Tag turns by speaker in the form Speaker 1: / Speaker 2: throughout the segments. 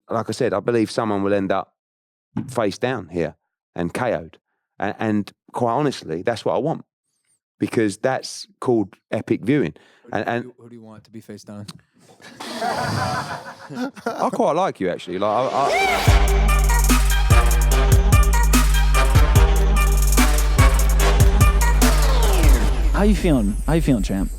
Speaker 1: like I said, I believe someone will end up face down here and KO'd. And quite honestly, that's what I want, because that's called epic viewing.
Speaker 2: Who do you want to be face down?
Speaker 1: I quite like you, actually. Like,
Speaker 3: How you feeling? How you feeling, champ?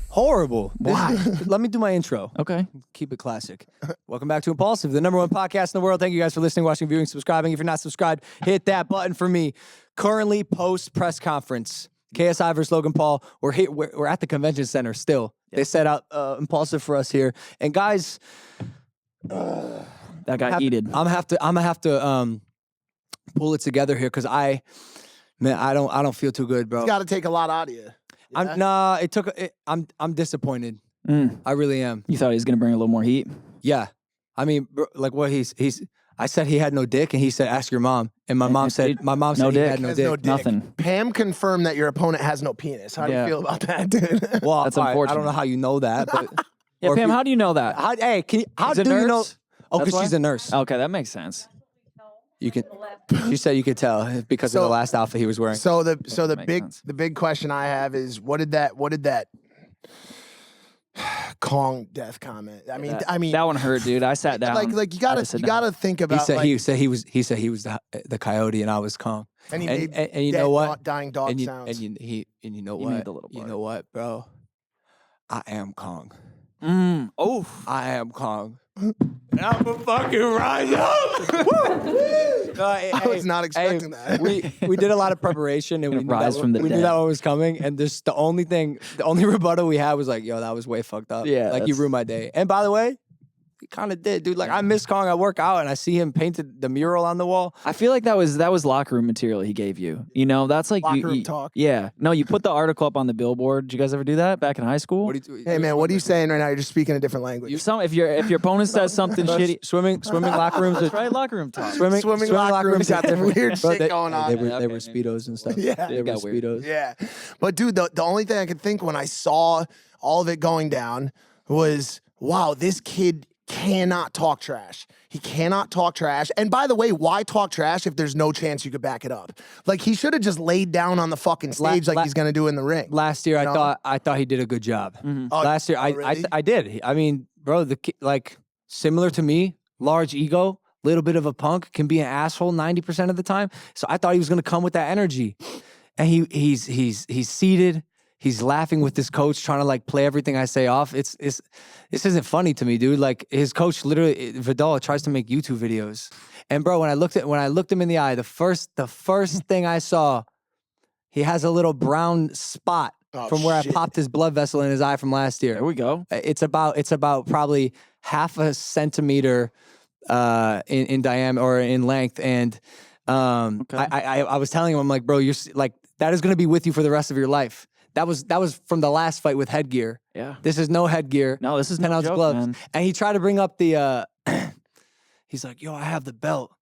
Speaker 2: Horrible. Why? Let me do my intro.
Speaker 3: Okay.
Speaker 2: Keep it classic. Welcome back to Impaulsive, the #1 podcast in the world. Thank you guys for listening, watching, viewing, subscribing. If you're not subscribed, hit that button for me. Currently post press conference. KSI versus Logan Paul. We're at the convention center still. Yep. They set out Impaulsive for us here. And guys,
Speaker 3: that got heated.
Speaker 2: I'm gonna have to pull it together here because I don't feel too good, bro.
Speaker 4: It's got to take a lot out of you.
Speaker 2: Yeah? I'm disappointed. I really am.
Speaker 3: You thought he was gonna bring a little more heat?
Speaker 2: Yeah. I mean, bro, like what I said he had no dick, and he said, ask your mom. And my mom said he had no dick.
Speaker 3: Nothing.
Speaker 4: Pam confirmed that your opponent has no penis. How do you feel about that, dude?
Speaker 2: Well,
Speaker 3: that's
Speaker 2: unfortunate. I don't know how you know that, but
Speaker 3: yeah, Pam, how do you know that?
Speaker 2: How do you know? Oh, because she's a nurse.
Speaker 3: Okay, that makes sense.
Speaker 2: You can. She said you could tell because of the last outfit he was wearing.
Speaker 4: So the big question I have is what did that Kong death comment? I mean
Speaker 3: that one hurt, dude. I sat down.
Speaker 4: Like you gotta think about.
Speaker 2: He said he was the coyote and I was Kong.
Speaker 4: And
Speaker 2: you know what?
Speaker 4: Dying dog
Speaker 2: And
Speaker 4: sounds.
Speaker 2: you know what? You know what, bro? I am Kong.
Speaker 3: Oh,
Speaker 2: I am Kong. And I'm a fucking rise up.
Speaker 4: I was not expecting that.
Speaker 2: We did a lot of preparation and we knew that one was coming. And the only rebuttal we had was like, yo, that was way fucked up.
Speaker 3: Yeah,
Speaker 2: like you ruined my day. And by the way, he kind of did, dude. Like I miss Kong. I work out and I see him painted the mural on the wall.
Speaker 3: I feel like that was locker room material he gave you. You know, that's like
Speaker 4: locker room talk.
Speaker 3: Yeah. No, you put the article up on the billboard. Did you guys ever do that back in high school?
Speaker 4: Hey man, what are you saying right now? You're just speaking a different language.
Speaker 3: If your opponent says something shitty,
Speaker 2: swimming locker rooms.
Speaker 3: That's right, locker room talk.
Speaker 4: Swimming locker rooms got different weird shit going on.
Speaker 2: They were Speedos and stuff.
Speaker 4: Yeah,
Speaker 2: they were Speedos.
Speaker 4: Yeah, but dude, the only thing I could think when I saw all of it going down was, wow, this kid cannot talk trash. He cannot talk trash. And by the way, why talk trash if there's no chance you could back it up? Like he should have just laid down on the fucking stage like he's gonna do in the ring.
Speaker 2: Last year, I thought he did a good job. Last year, really? I did. I mean, bro, like similar to me, large ego, little bit of a punk, can be an asshole 90% of the time. So I thought he was gonna come with that energy, and he's seated. He's laughing with his coach, trying to like play everything I say off. This isn't funny to me, dude. Like his coach, literally, Vidal tries to make YouTube videos. And bro, when I looked him in the eye, the first thing I saw, he has a little brown spot from where I popped his blood vessel in his eye from last year.
Speaker 3: There we go.
Speaker 2: It's about probably half a centimeter in diameter or in length. And okay. I was telling him, I'm like, bro, you're like that is gonna be with you for the rest of your life. That was from the last fight with headgear.
Speaker 3: Yeah.
Speaker 2: This is no headgear.
Speaker 3: No, this is
Speaker 2: 10-ounce
Speaker 3: joke,
Speaker 2: gloves.
Speaker 3: man.
Speaker 2: And he tried to bring up the he's like, yo, I have the belt.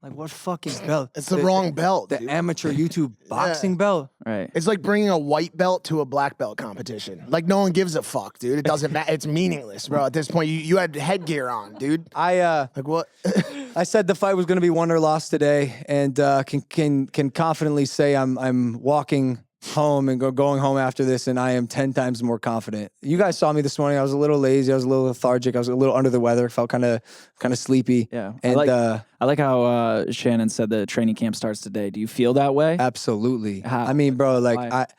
Speaker 2: Like, what fucking belt?
Speaker 4: It's the wrong belt.
Speaker 2: The amateur YouTube boxing belt.
Speaker 3: Right.
Speaker 4: It's like bringing a white belt to a black belt competition. Like no one gives a fuck, dude. It doesn't matter. It's meaningless, bro. At this point, you had headgear on, dude.
Speaker 2: Like what? I said the fight was going to be won or lost today, and can confidently say I'm walking home and going home after this, and I am 10 times more confident. You guys saw me this morning. I was a little lazy. I was a little lethargic. I was a little under the weather. Felt kind of sleepy.
Speaker 3: Yeah.
Speaker 2: And
Speaker 3: I like how Shannon said the training camp starts today. Do you feel that way?
Speaker 2: Absolutely.
Speaker 3: How?
Speaker 2: I mean, bro, like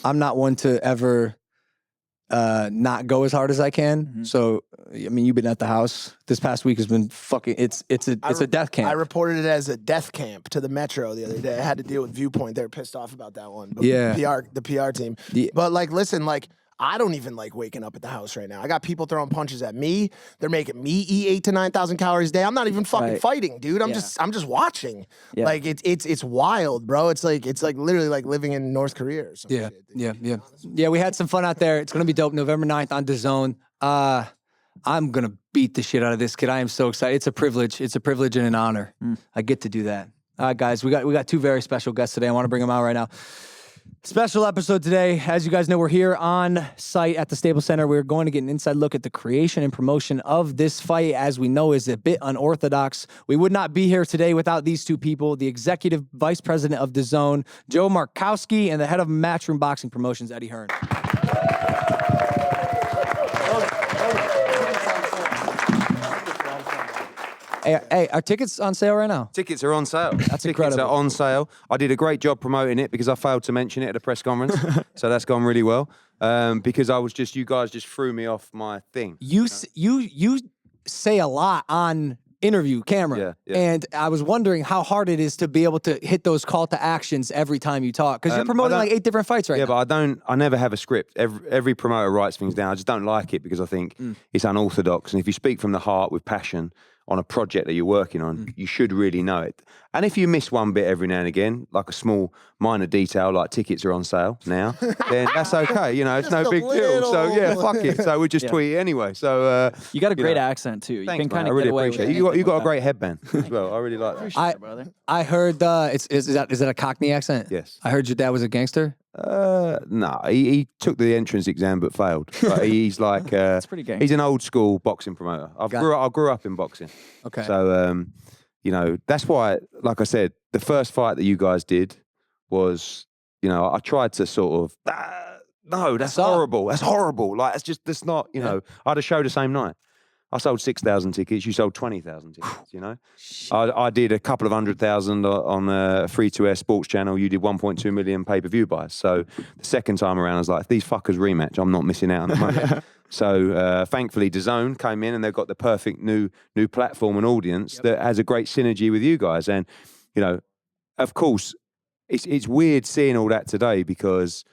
Speaker 2: I'm not one to ever not go as hard as I can. Mm-hmm. So I mean, you've been at the house. This past week has been fucking. It's a death camp.
Speaker 4: I reported it as a death camp to the Metro the other day. I had to deal with Viewpoint. They were pissed off about that one. But
Speaker 2: yeah,
Speaker 4: the PR team. Yeah. But like, listen, like I don't even like waking up at the house right now. I got people throwing punches at me. They're making me eat 8,000 to 9,000 calories a day. I'm not even fucking fighting, dude. I'm just watching. Yeah. Like it's wild, bro. It's like literally like living in North Korea or something.
Speaker 2: Yeah. We had some fun out there. It's gonna be dope. November 9th on DAZN. I'm gonna beat the shit out of this kid. I am so excited. It's a privilege. It's a privilege and an honor. I get to do that. All right, guys. We got two very special guests today. I want to bring them out right now. Special episode today. As you guys know, we're here on site at the Staples Center. We're going to get an inside look at the creation and promotion of this fight, as we know is a bit unorthodox. We would not be here today without these two people, the executive vice president of DAZN, Joe Markowski, and the head of Matchroom Boxing Promotions, Eddie Hearn. Hey, are tickets on sale right now?
Speaker 1: Tickets are on sale.
Speaker 2: That's incredible.
Speaker 1: Tickets are on sale. I did a great job promoting it because I failed to mention it at a press conference. So that's gone really well. Because you guys just threw me off my thing.
Speaker 2: You say a lot on interview camera.
Speaker 1: Yeah.
Speaker 2: And I was wondering how hard it is to be able to hit those call to actions every time you talk. Because you're promoting like 8 different fights right now.
Speaker 1: Yeah, but I never have a script. Every promoter writes things down. I just don't like it because I think it's unorthodox. And if you speak from the heart with passion on a project that you're working on, you should really know it. And if you miss one bit every now and again, like a small minor detail, like tickets are on sale now, then that's okay. You know, it's no big deal. So yeah, fuck it. So we just tweet it anyway. So
Speaker 3: you got a great accent too. You
Speaker 1: thanks,
Speaker 3: can kind
Speaker 1: I
Speaker 3: of
Speaker 1: really
Speaker 3: get away
Speaker 1: appreciate
Speaker 3: with
Speaker 1: it. You got a
Speaker 3: like
Speaker 1: great headband as well. I really like that.
Speaker 2: I heard is that a Cockney accent?
Speaker 1: Yes.
Speaker 2: I heard your dad was a gangster.
Speaker 1: No, he took the entrance exam but failed. But he's like
Speaker 3: That's pretty gay.
Speaker 1: he's an old school boxing promoter. I grew up in boxing.
Speaker 2: Okay.
Speaker 1: So you know, that's why, like I said, the first fight that you guys did was, you know, I tried to sort of no, that's horrible. That's horrible. Like that's not, you know, I had a show the same night. I sold 6,000 tickets. You sold 20,000 tickets, you know? I did a couple of 100,000 on a free-to-air sports channel. You did 1.2 million pay-per-view buys. So the second time around, I was like, if these fuckers rematch, I'm not missing out on the money. So thankfully, DAZN came in and they've got the perfect new platform and audience that has a great synergy with you guys. And, you know, of course, it's weird seeing all that today because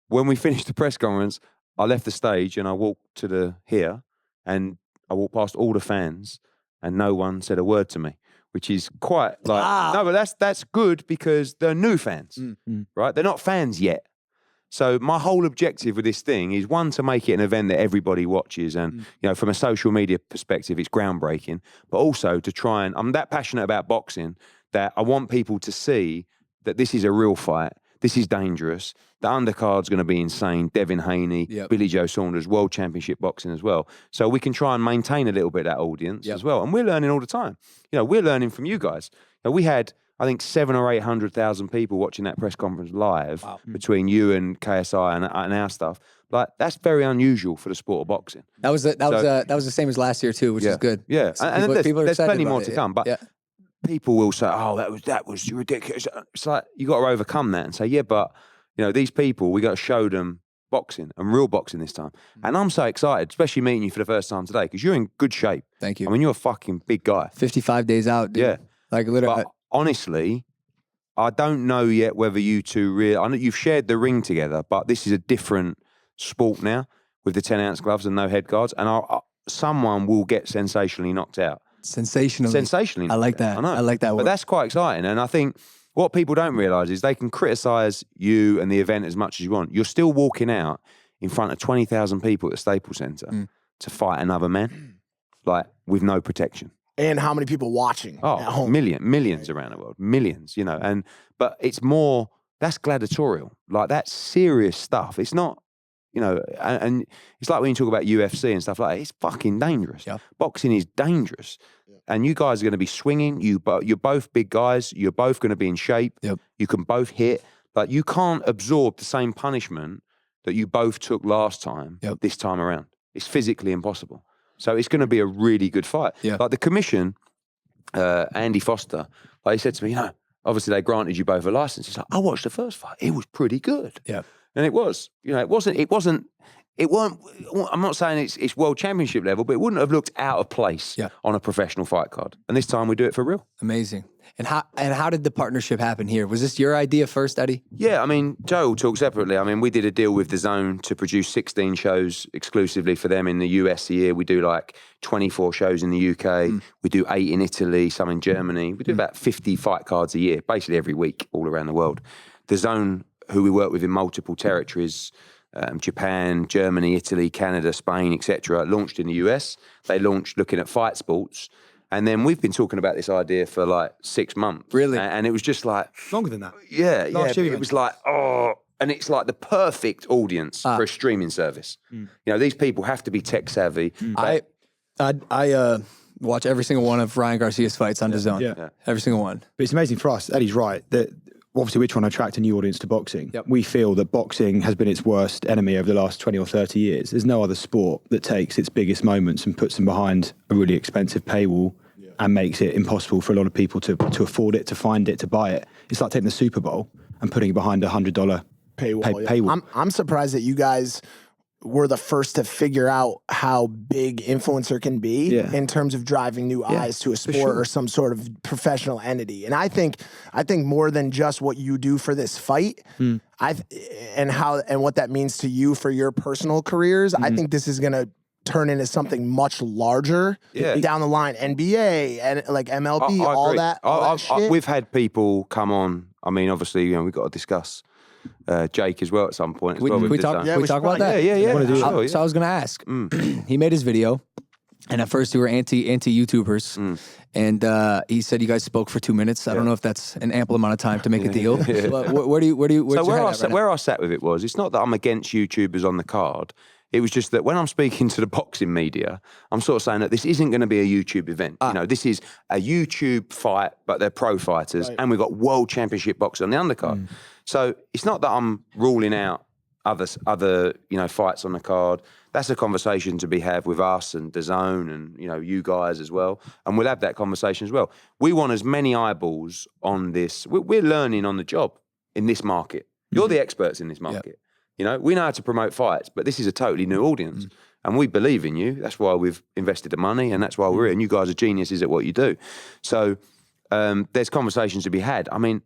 Speaker 1: when we finished the press conference, I left the stage and I walked to here and I walked past all the fans and no one said a word to me, which is quite like, no, but that's good because they're new fans, right? They're not fans yet. So my whole objective with this thing is one, to make it an event that everybody watches. And, you know, from a social media perspective, it's groundbreaking, but also to try and, I'm that passionate about boxing that I want people to see that this is a real fight. This is dangerous. The undercard's going to be insane. Devin Haney, Billy Joe Saunders, World Championship boxing as well. So we can try and maintain a little bit of that audience as well. And we're learning all the time. You know, we're learning from you guys. You know, we had, I think, 700,000 or 800,000 people watching that press conference live between you and KSI and our stuff. Like, that's very unusual for the sport of boxing.
Speaker 2: That was the same as last year too, which is good.
Speaker 1: Yeah,
Speaker 2: So
Speaker 1: and there's plenty more to come. But
Speaker 2: yeah.
Speaker 1: people will say, "Oh, that was ridiculous." It's like you got to overcome that and say, "Yeah, but you know, these people, we got to show them boxing and real boxing this time." And I'm so excited, especially meeting you for the first time today, because you're in good shape.
Speaker 2: Thank you.
Speaker 1: I mean, you're a fucking big guy.
Speaker 2: 55 days out, dude.
Speaker 1: Yeah,
Speaker 2: like literally.
Speaker 1: But honestly, I don't know yet whether you two really. I know you've shared the ring together, but this is a different sport now with the 10-ounce gloves and no head guards, and someone will get sensationally knocked out. Sensationally.
Speaker 2: I like that.
Speaker 1: I know.
Speaker 2: I like that word.
Speaker 1: But that's quite exciting. And I think what people don't realise is they can criticise you and the event as much as you want. You're still walking out in front of 20,000 people at the Staples Center to fight another man, like with no protection.
Speaker 4: And how many people watching at home?
Speaker 1: Millions around the world. Millions, you know. But it's more, that's gladiatorial. Like, that's serious stuff. It's not, you know, and it's like when you talk about UFC and stuff like that, it's fucking dangerous.
Speaker 2: Yeah.
Speaker 1: Boxing is dangerous. Yeah. And you guys are going to be swinging. You're both big guys. You're both going to be in shape.
Speaker 2: Yep.
Speaker 1: You can both hit. Like, you can't absorb the same punishment that you both took last time this time around. It's physically impossible. So it's going to be a really good fight. Yeah. Like the commission, Andy Foster, like he said to me, you know, obviously they granted you both a license. He's like, I watched the first fight. It was pretty good.
Speaker 2: Yeah.
Speaker 1: And it was, you know, it weren't, I'm not saying it's world championship level, but it wouldn't have looked out of place on a professional fight card. And this time we do it for real.
Speaker 2: Amazing. And how did the partnership happen here? Was this your idea first, Eddie?
Speaker 1: Yeah, I mean, Joe will talk separately. I mean, we did a deal with DAZN to produce 16 shows exclusively for them in the US a year. We do like 24 shows in the UK. We do 8 in Italy, some in Germany. We do about 50 fight cards a year, basically every week all around the world. DAZN, who we work with in multiple territories, Japan, Germany, Italy, Canada, Spain, etc., launched in the US. They launched looking at fight sports. And then we've been talking about this idea for like 6 months.
Speaker 2: Really?
Speaker 1: And it was just like...
Speaker 5: Longer than that.
Speaker 1: Yeah,
Speaker 5: Last year
Speaker 1: it was like, oh, And it's like the perfect audience for a streaming service. You know, these people have to be tech savvy.
Speaker 2: I watch every single one of Ryan Garcia's fights on DAZN.
Speaker 5: Yeah.
Speaker 2: Every single one.
Speaker 5: But it's amazing for us. Eddie's right that obviously we're trying to attract a new audience to boxing.
Speaker 2: Yep.
Speaker 5: We feel that boxing has been its worst enemy over the last 20 or 30 years. There's no other sport that takes its biggest moments and puts them behind a really expensive paywall and makes it impossible for a lot of people to afford it, to find it, to buy it. It's like taking the Super Bowl and putting it behind $100 paywall.
Speaker 4: I'm surprised that you guys were the first to figure out how big influencer can be in terms of driving new eyes to a sport or some sort of professional entity. And I think more than just what you do for this fight, and what that means to you for your personal careers, I think this is gonna turn into something much larger down the line. NBA and like MLB, all that shit.
Speaker 1: We've had people come on. I mean, obviously, you know, we've got to discuss Jake as well at some point.
Speaker 2: Can we talk about that?
Speaker 1: Yeah.
Speaker 2: So I was going to ask. He made his video, and at first you were anti YouTubers, and he said you guys spoke for 2 minutes. I don't know if that's an ample amount of time to make a deal. But
Speaker 1: where I sat with it was, it's not that I'm against YouTubers on the card. It was just that when I'm speaking to the boxing media, I'm sort of saying that this isn't going to be a YouTube event. You know, this is a YouTube fight, but they're pro fighters, and we've got world championship boxers on the undercard. So it's not that I'm ruling out other fights on the card. That's a conversation to be had with us and DAZN and you guys as well, and we'll have that conversation as well. We want as many eyeballs on this. We're learning on the job in this market. You're the experts in this market. Yep. You know, we know how to promote fights, but this is a totally new audience. And we believe in you. That's why we've invested the money, and that's why we're here. And you guys are geniuses at what you do. So there's conversations to be had. I mean,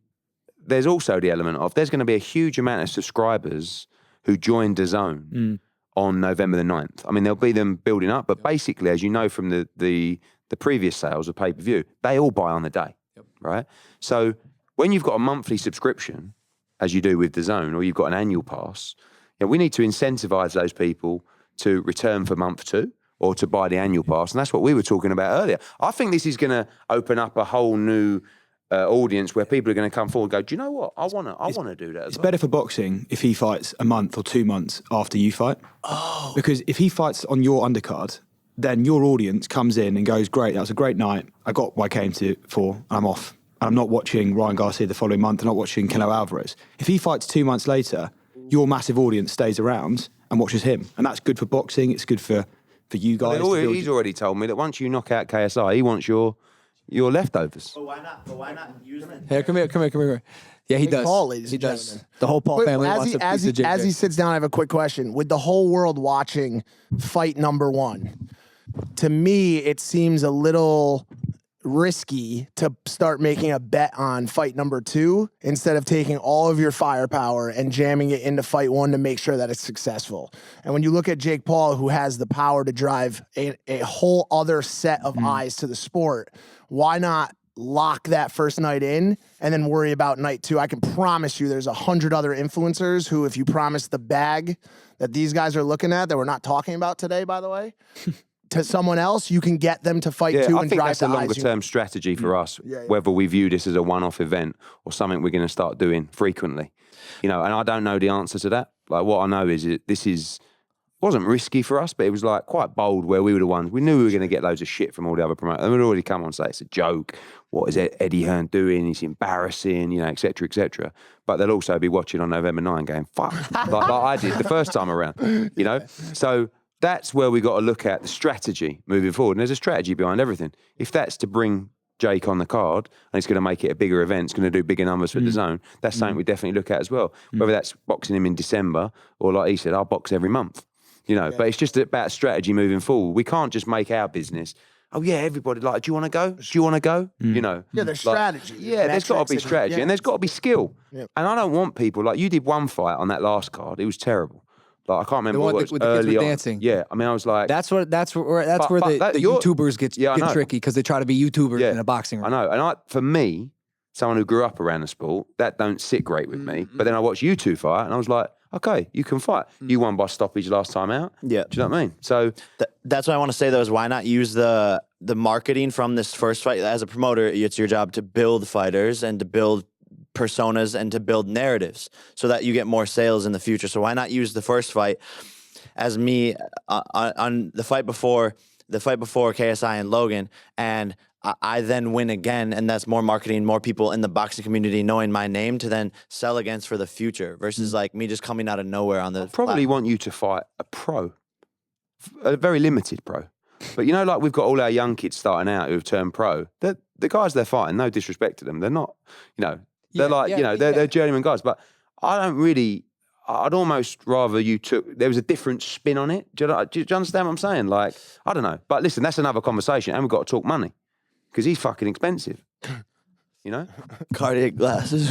Speaker 1: there's also the element of there's going to be a huge amount of subscribers who join DAZN on November the 9th. I mean, there'll be them building up, but basically, as you know from the previous sales of pay-per-view, they all buy on the day, right? So when you've got a monthly subscription, as you do with DAZN, or you've got an annual pass, we need to incentivize those people to return for month 2 or to buy the annual pass. And that's what we were talking about earlier. I think this is going to open up a whole new audience where people are going to come forward and go, do you know what? I want to do that.
Speaker 5: It's better for boxing if he fights a month or 2 months after you fight. Oh. Because if he fights on your undercard, then your audience comes in and goes, great, that was a great night. I got what I came to for, I'm off. I'm not watching Ryan Garcia the following month. I'm not watching Canelo Alvarez. If he fights 2 months later, your massive audience stays around and watches him. And that's good for boxing. It's good for you guys.
Speaker 1: He's already told me that once you knock out KSI, he wants your leftovers.
Speaker 6: But why not use them?
Speaker 2: Hey, come here. Yeah, he does.
Speaker 4: Paul, ladies
Speaker 2: he
Speaker 4: and
Speaker 2: does.
Speaker 4: gentlemen.
Speaker 2: The whole Paul family
Speaker 4: as
Speaker 2: wants
Speaker 4: he,
Speaker 2: a
Speaker 4: as
Speaker 2: piece
Speaker 4: he,
Speaker 2: of JJ.
Speaker 4: As he sits down, I have a quick question. With the whole world watching fight number 1, to me, it seems a little risky to start making a bet on fight number 2 instead of taking all of your firepower and jamming it into fight 1 to make sure that it's successful. And when you look at Jake Paul, who has the power to drive a whole other set of eyes to the sport, why not lock that first night in and then worry about night 2? I can promise you there's 100 other influencers who, if you promise the bag that these guys are looking at, that we're not talking about today, by the way, to someone else, you can get them to fight 2 and drive the eyes.
Speaker 1: I think that's a longer-term strategy for us, whether we view this as a one-off event or something we're going to start doing frequently. And I don't know the answer to that. Like, what I know is wasn't risky for us, but it was like quite bold where we were the ones. We knew we were going to get loads of shit from all the other promoters. And we'd already come on and say it's a joke. What is Eddie Hearn doing? He's embarrassing, et cetera, et cetera. But they'll also be watching on November 9 going, fuck, like I did the first time around, So that's where we got to look at the strategy moving forward. And there's a strategy behind everything. If that's to bring Jake on the card and it's going to make it a bigger event, it's going to do bigger numbers for DAZN, that's something we definitely look at as well. Whether that's boxing him in December or, like he said, I'll box every month. But it's just about strategy moving forward. We can't just make our business, oh yeah, everybody, like, do you want to go? Do you want to go?
Speaker 4: Yeah, there's strategy.
Speaker 1: Yeah, there's got to be strategy and there's got to be skill. And I don't want people, like you did one fight on that last card, it was terrible. Like, I can't remember what it was
Speaker 2: with the kids
Speaker 1: early
Speaker 2: with
Speaker 1: on.
Speaker 2: dancing.
Speaker 1: Yeah, I mean, I was like...
Speaker 2: That's where the YouTubers get tricky because they try to be YouTubers in a boxing ring.
Speaker 1: I know. And for me, someone who grew up around the sport, that don't sit great with me. But then I watched you two fight and I was like, okay, you can fight. You won by stoppage last time out.
Speaker 6: Yeah.
Speaker 1: Do you know what I mean? So...
Speaker 6: That's what I want to say, though, is why not use the marketing from this first fight? As a promoter, it's your job to build fighters and to build personas and to build narratives so that you get more sales in the future. So why not use the first fight as me on the fight before KSI and Logan, and I then win again, and that's more marketing, more people in the boxing community knowing my name to then sell against for the future versus like me just coming out of nowhere on the
Speaker 1: Probably want you to fight a pro, a very limited pro. But you know, like we've got all our young kids starting out who've turned pro. The guys they're fighting, no disrespect to them, they're not, you know, they're they're journeyman guys. But I don't really. I'd almost rather there was a different spin on it. Do you understand what I'm saying? Like, I don't know. But listen, that's another conversation, and we've got to talk money because he's fucking expensive. You know?
Speaker 6: cardiac glasses.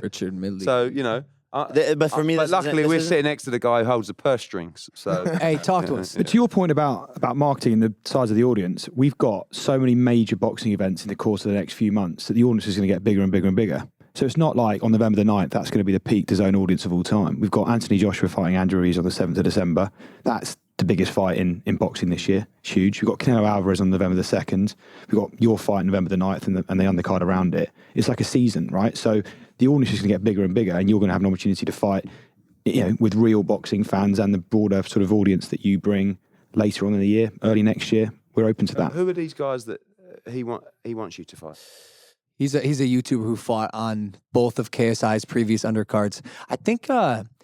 Speaker 2: Richard Midley.
Speaker 1: So, you know.
Speaker 6: But for me,
Speaker 1: but luckily we're sitting next to the guy who holds the purse strings. So
Speaker 2: hey, talk to us.
Speaker 5: But to your point about marketing and the size of the audience, we've got so many major boxing events in the course of the next few months that the audience is going to get bigger and bigger and bigger. So it's not like on November the 9th, that's going to be the peak DAZN audience of all time. We've got Anthony Joshua fighting Andrew Ruiz on the 7th of December. That's the biggest fight in boxing this year. It's huge. We've got Canelo Alvarez on November the 2nd. We've got your fight November the 9th and the undercard around it. It's like a season, right? So the audience is going to get bigger and bigger, and you're going to have an opportunity to fight, you know, with real boxing fans and the broader sort of audience that you bring later on in the year, early next year. We're open to that.
Speaker 1: Who are these guys that he wants you to fight?
Speaker 2: He's a YouTuber who fought on both of KSI's previous undercards. I think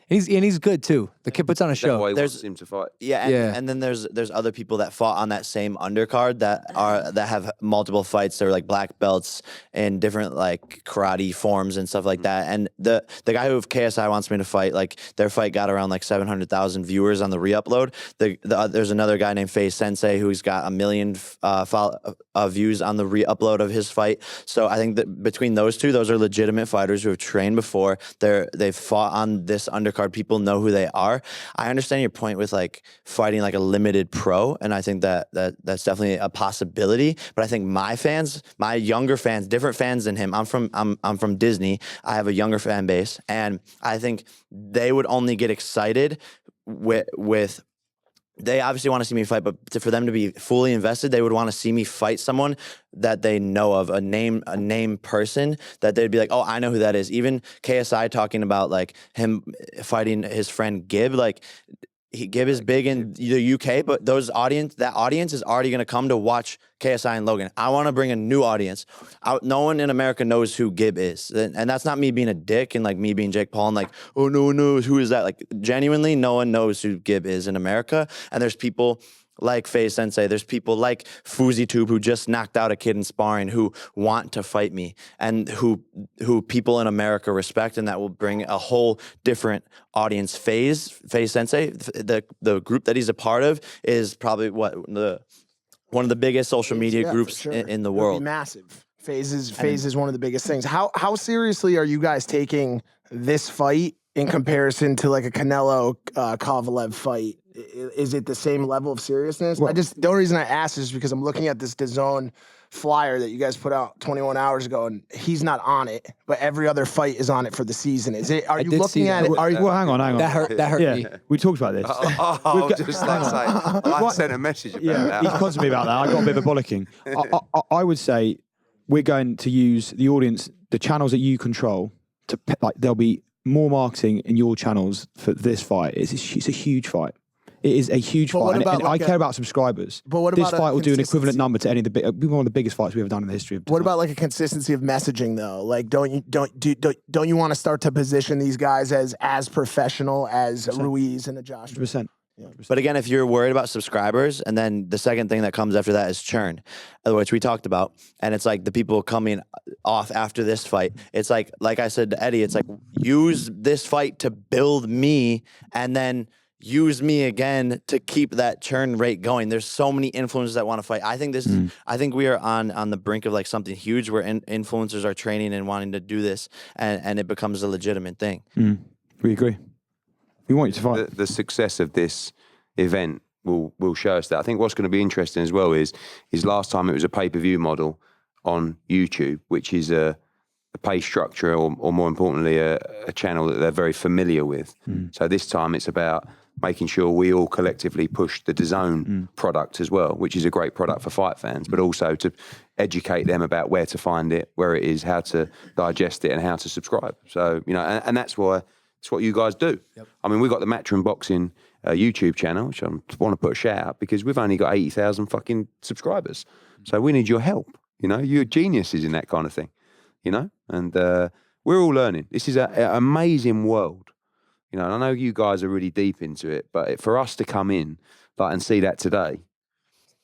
Speaker 2: he's good too. The kid puts on a
Speaker 1: That's
Speaker 2: show.
Speaker 1: why he wants him to fight.
Speaker 6: And then there's other people that fought on that same undercard that have multiple fights. They're like black belts in different like karate forms and stuff like that. And the guy who KSI wants me to fight, like their fight got around like 700,000 viewers on the re-upload. There's another guy named Faye Sensei who's got 1 million views on the re-upload of his fight. So I think that between those two, those are legitimate fighters who have trained before. They've fought on this undercard. People know who they are. I understand your point with like fighting like a limited pro, and I think that's definitely a possibility. But I think my younger fans, different fans than him. I'm from Disney. I have a younger fan base, and I think they would only get excited with. They obviously want to see me fight, but for them to be fully invested, they would want to see me fight someone that they know of, a name person that they'd be like, oh, I know who that is. Even KSI talking about like him fighting his friend Gib, like Gib is big in the UK, but that audience is already going to come to watch KSI and Logan. I want to bring a new audience. No one in America knows who Gib is. And that's not me being a dick and like me being Jake Paul and like, oh, no one knows who is that. Like genuinely, no one knows who Gib is in America. And there's people like Faye Sensei, there's people like FuziTube who just knocked out a kid in sparring who want to fight me and who people in America respect, and that will bring a whole different audience. Faye Sensei, the group that he's a part of is probably one of the biggest social media groups in the world.
Speaker 4: Massive. Phase is one of the biggest things. How seriously are you guys taking this fight in comparison to like a Canelo Kovalev fight? Is it the same level of seriousness?
Speaker 5: Well,
Speaker 4: the only reason I ask is because I'm looking at this DAZN flyer that you guys put out 21 hours ago, and he's not on it, but every other fight is on it for the season. Are you looking at it?
Speaker 5: Well, hang on.
Speaker 2: That hurt me.
Speaker 5: We talked about this.
Speaker 1: I sent a message about that.
Speaker 5: He's constantly about that. I got a bit of a bollocking. I would say we're going to use the audience, the channels that you control, to like there'll be more marketing in your channels for this fight. It's a huge fight. It is a huge fight, and I care about subscribers.
Speaker 4: But what
Speaker 5: this
Speaker 4: about
Speaker 5: fight will do an equivalent number to any of the big. It'll be one of the biggest fights we've ever done in the history of.
Speaker 4: What about like a consistency of messaging though? Like, don't you want to start to position these guys as professional as Ruiz and a Josh?
Speaker 5: 100%.
Speaker 6: But again, if you're worried about subscribers, and then the second thing that comes after that is churn, which we talked about, and it's like the people coming off after this fight. It's like I said to Eddie, it's like use this fight to build me, and then use me again to keep that churn rate going. There's so many influencers that want to fight. I think I think we are on the brink of like something huge where influencers are training and wanting to do this, and it becomes a legitimate thing.
Speaker 5: We agree. We want you to fight.
Speaker 1: The success of this event will show us that. I think what's going to be interesting as well is last time it was a pay-per-view model on YouTube, which is a pay structure or more importantly, a channel that they're very familiar with. So this time it's about making sure we all collectively push the DAZN product as well, which is a great product for fight fans, but also to educate them about where to find it, where it is, how to digest it, and how to subscribe. So, you know, and that's why it's what you guys do. Yep. I mean, we've got the Matchroom Boxing YouTube channel, which I want to put a shout out because we've only got 80,000 fucking subscribers. So we need your help. You know, you're geniuses in that kind of thing, you know, and we're all learning. This is an amazing world. You know, and I know you guys are really deep into it, but for us to come in like and see that today,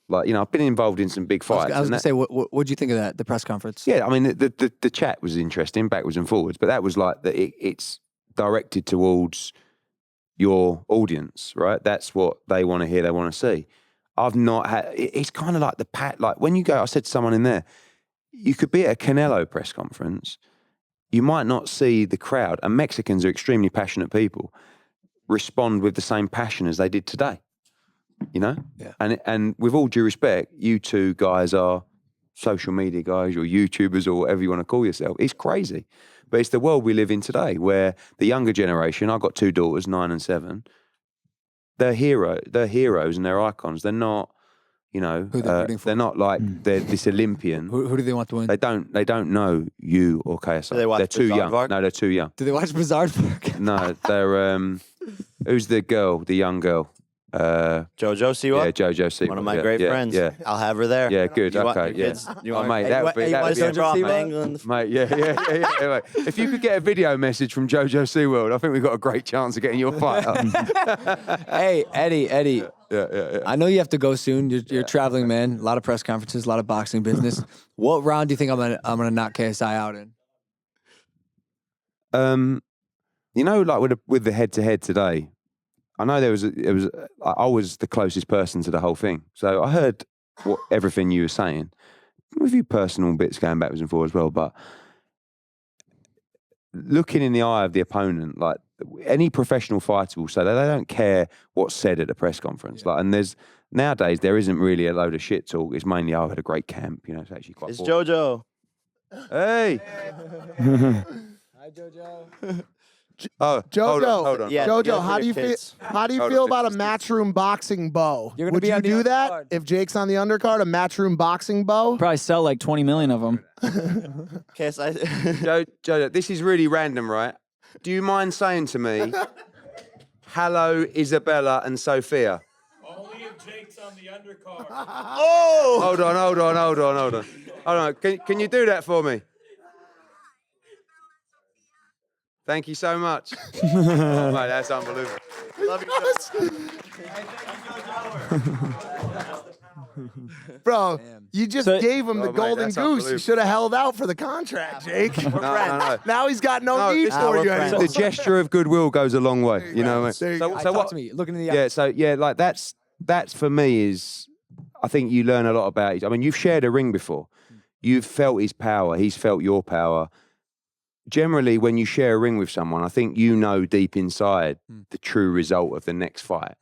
Speaker 1: like, you know, I've been involved in some big fights.
Speaker 2: I was going to say, what do you think of that, the press conference?
Speaker 1: Yeah, I mean, the chat was interesting, backwards and forwards, but that was like, it's directed towards your audience, right? That's what they want to hear, they want to see. I've not had, it's kind of like like when you go, I said to someone in there, you could be at a Canelo press conference, you might not see the crowd, and Mexicans are extremely passionate people, respond with the same passion as they did today, you know?
Speaker 2: Yeah.
Speaker 1: And with all due respect, you two guys are social media guys, you're YouTubers or whatever you want to call yourself. It's crazy. But it's the world we live in today where the younger generation, I've got two daughters, 9 and 7, they're heroes and they're icons. They're not, you know, they're not like they're this Olympian.
Speaker 2: Who do they want to win?
Speaker 1: They don't know you or KSI.
Speaker 6: Do they watch
Speaker 1: they're too
Speaker 6: Bizarre
Speaker 1: young.
Speaker 6: Vark?
Speaker 1: No, they're too young.
Speaker 2: Do they watch Bizarre Vark?
Speaker 1: No, they're who's the girl, the young girl?
Speaker 6: JoJo Siwa?
Speaker 1: Yeah, JoJo Siwa.
Speaker 6: One of my great friends.
Speaker 1: Yeah.
Speaker 6: I'll have her there.
Speaker 1: Yeah, good.
Speaker 6: You want
Speaker 1: Okay,
Speaker 6: your
Speaker 1: yeah.
Speaker 6: kids? You want
Speaker 1: mate, that would be
Speaker 2: JoJo Siwa?
Speaker 6: England?
Speaker 1: Mate, yeah. Mate. If you could get a video message from JoJo SeaWorld, I think we've got a great chance of getting your fight up.
Speaker 2: Hey, Eddie.
Speaker 1: Yeah.
Speaker 2: I know you have to go soon. You're traveling, man. A lot of press conferences, a lot of boxing business. What round do you think I'm gonna knock KSI out in?
Speaker 1: You know, like with the head-to-head today, I know I was the closest person to the whole thing. So I heard everything you were saying. A few personal bits going backwards and forwards as well, but looking in the eye of the opponent, like any professional fighter will say that they don't care what's said at the press conference. Yeah. Like, and nowadays there isn't really a load of shit talk. It's mainly, I had a great camp. You know, it's actually quite.
Speaker 6: It's
Speaker 1: boring.
Speaker 6: JoJo.
Speaker 1: Hey.
Speaker 2: Hi, JoJo.
Speaker 1: Oh,
Speaker 4: JoJo,
Speaker 1: hold on.
Speaker 6: Yeah,
Speaker 4: JoJo, how do you feel? How do you feel about a matchroom boxing bow?
Speaker 2: You're gonna
Speaker 4: Would
Speaker 2: be
Speaker 4: you
Speaker 2: on the
Speaker 4: do that
Speaker 2: undercard.
Speaker 4: if Jake's on the undercard? A matchroom boxing bow?
Speaker 3: Probably sell like 20 million of them.
Speaker 1: Jojo, this is really random, right? Do you mind saying to me, hello, Isabella and Sophia?
Speaker 7: Only if Jake's on the undercard.
Speaker 1: Oh! Hold on. Can you do that for me? Thank you so much. Oh, mate, that's unbelievable.
Speaker 6: Love you,
Speaker 4: Bro, you just gave him the
Speaker 1: mate,
Speaker 4: golden
Speaker 1: that's
Speaker 4: goose. You
Speaker 1: unbelievable.
Speaker 4: should have held out for the contract, Jake.
Speaker 1: No.
Speaker 4: Now he's got no need
Speaker 1: this-
Speaker 4: for
Speaker 6: we're
Speaker 4: you
Speaker 6: friends.
Speaker 4: anymore.
Speaker 1: The gesture of goodwill goes a long way. You know what I mean?
Speaker 4: There you go.
Speaker 2: Talk to me. Looking in the eye.
Speaker 1: Yeah, like that's for me is, I think you learn a lot about it. I mean, you've shared a ring before. You've felt his power. He's felt your power. Generally, when you share a ring with someone, I think you know deep inside the true result of the next fight,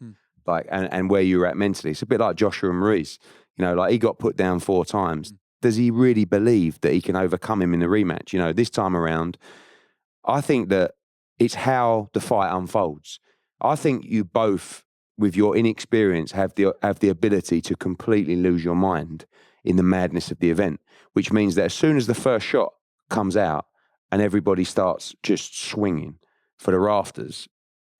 Speaker 1: like and where you're at mentally. It's a bit like Joshua and Maurice. You know, like he got put down 4 times. Does he really believe that he can overcome him in the rematch? You know, this time around, I think that it's how the fight unfolds. I think you both, with your inexperience, have the ability to completely lose your mind in the madness of the event, which means that as soon as the first shot comes out, and everybody starts just swinging for the rafters,